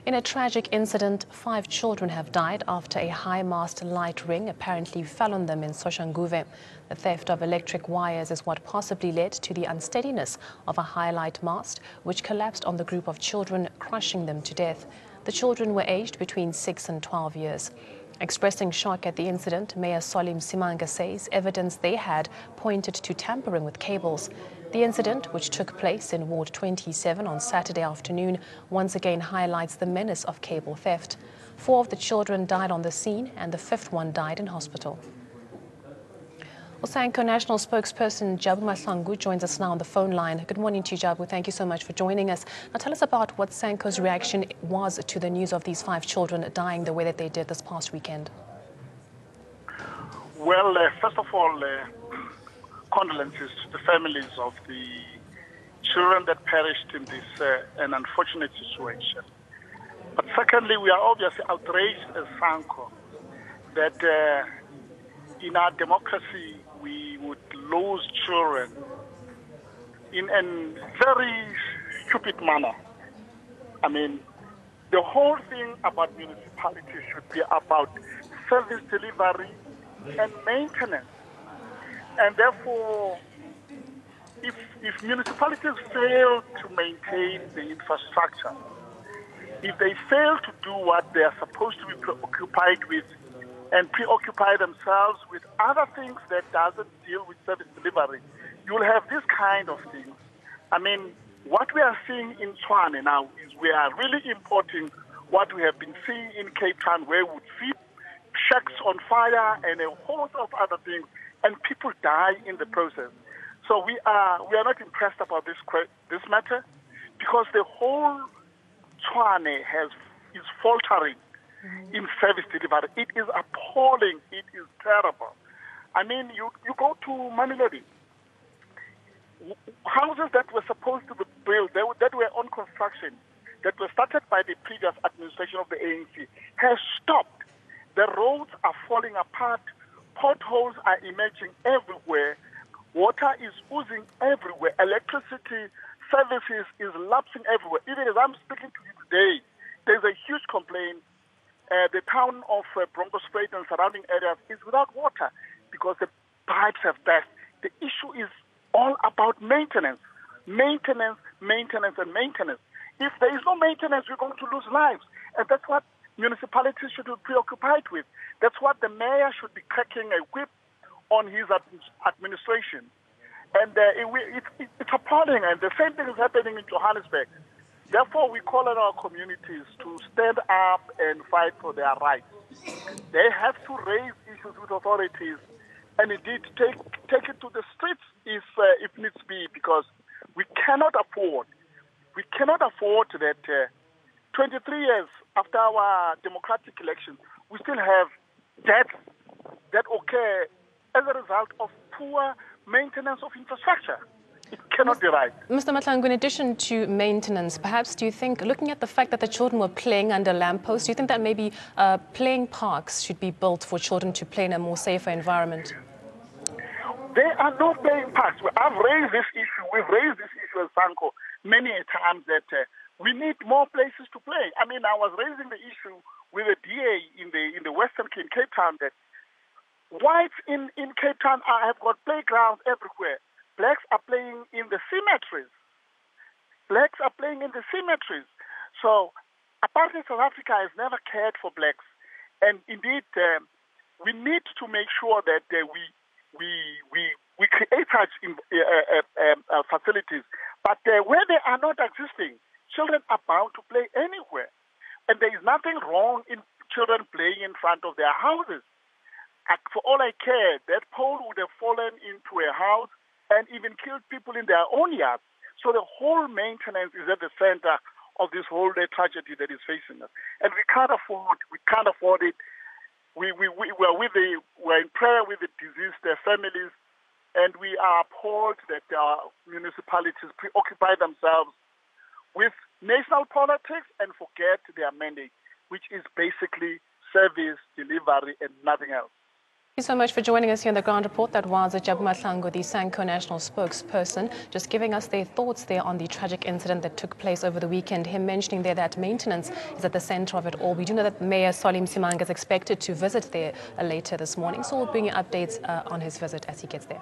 In a tragic incident, 5 children have died after a high-mast light ring apparently fell on them in Soshanguve. The theft of electric wires is what possibly led to the unsteadiness of a high-light mast, which collapsed on the group of children, crushing them to death. The children were aged between 6 and 12 years. Expressing shock at the incident, Mayor Solim Simanga says evidence they had pointed to tampering with cables. The incident, which took place in Ward 27 on Saturday afternoon, once again highlights the menace of cable theft. 4 of the children died on the scene and the 5th one died in hospital. SANCO National Spokesperson Jabu Mahlangu joins us now on the phone line. Good morning to you, Jabu. Thank you so much for joining us. Now tell us about what SANCO's reaction was to the news of these 5 children dying the way that they did this past weekend. Well, first of all, condolences to the families of the children that perished in this an unfortunate situation. But secondly, we are obviously outraged as SANCO that in our democracy we would lose children in a very stupid manner. I mean, the whole thing about municipalities should be about service delivery and maintenance. And therefore, if municipalities fail to maintain the infrastructure, if they fail to do what they are supposed to be preoccupied with and preoccupy themselves with other things that doesn't deal with service delivery, you will have this kind of things. I mean, what we are seeing in Tshwane now is we are really importing what we have been seeing in Cape Town, where we would see shacks on fire and a host of other things, and people die in the process. So we are not impressed about this matter, because the whole Tshwane is faltering in service delivery. It is appalling. It is terrible. I mean, you go to Mamelodi, houses that were supposed to be built, that were on construction, that were started by the previous administration of the ANC, has stopped. The roads are falling apart. Potholes are emerging everywhere. Water is oozing everywhere. Electricity services is lapsing everywhere. Even as I'm speaking to you today, there's a huge complaint. The town of Bronkhorstspruit and surrounding areas is without water because the pipes have burst. The issue is all about maintenance. Maintenance, maintenance, and maintenance. If there is no maintenance, we're going to lose lives. And that's what municipalities should be preoccupied with. That's what the mayor should be cracking a whip on his administration. And it's appalling, and the same thing is happening in Johannesburg. Therefore, we call on our communities to stand up and fight for their rights. They have to raise issues with authorities and indeed take it to the streets if needs be, because we cannot afford that 23 years after our democratic election, we still have deaths that occur as a result of poor maintenance of infrastructure. It cannot be right. Mr. Mahlangu, in addition to maintenance, perhaps do you think, looking at the fact that the children were playing under lampposts, do you think that maybe playing parks should be built for children to play in a more safer environment? There are no playing parks. I've raised this issue. We've raised this issue at SANCO many a times that we need more places to play. I mean, I was raising the issue with the DA in the Western Cape Town that whites in Cape Town have got playgrounds everywhere. Blacks are playing in the cemeteries. So, apartheid South Africa has never cared for blacks. And indeed, we need to make sure that we create such facilities. But where they are not existing, children are bound to play anywhere. And there is nothing wrong in children playing in front of their houses. For all I care, that pole would have fallen into a house and even killed people in their own yards. So the whole maintenance is at the center of this whole tragedy that is facing us. And we can't afford it. We're in prayer with the deceased, their families, and we are appalled that our municipalities preoccupy themselves with national politics and forget their mandate, which is basically service delivery and nothing else. Thank you so much for joining us here on the ground report. That was Tshwane, the SANCO national spokesperson, just giving us their thoughts there on the tragic incident that took place over the weekend. Him mentioning there that maintenance is at the center of it all. We do know that Mayor Solim Simanga is expected to visit there later this morning, so we'll bring you updates on his visit as he gets there.